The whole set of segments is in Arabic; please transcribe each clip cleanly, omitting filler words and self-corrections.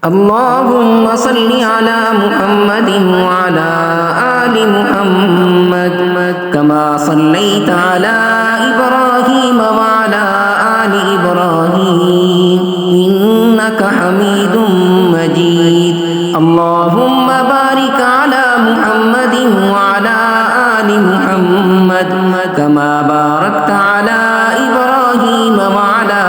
اللهم صل على محمد وعلى آل محمد كما صليت على إبراهيم وعلى آل إبراهيم إنك حميد مجيد اللهم بارك على محمد وعلى آل محمد كما باركت على إبراهيم وعلى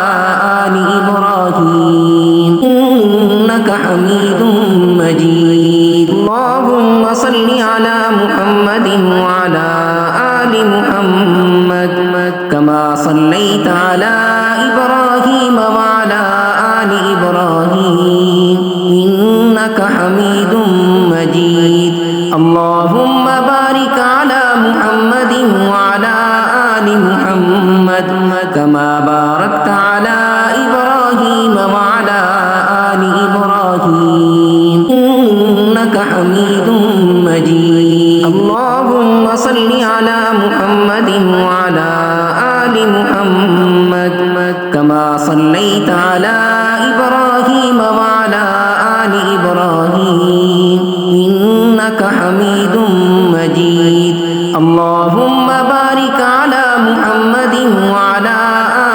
آل إبراهيم إنك حميد مجيد اللهم صل على محمد وعلى آل محمد كما صليت على إبراهيم وعلى آل إبراهيم إنك حميد مجيد اللهم بارك على محمد وعلى آل محمد كما باركت على إبراهيم وعلى آل إبراهيم إنك حميد مجيد اللهم صل على محمد وعلى آل محمد كما صليت على إبراهيم وعلى آل إبراهيم إنك حميد مجيد اللهم بارك على محمد وعلى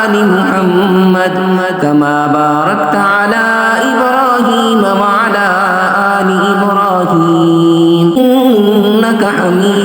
آل محمد كما باركت على إبراهيم وعلى آل إبراهيم إنك حميد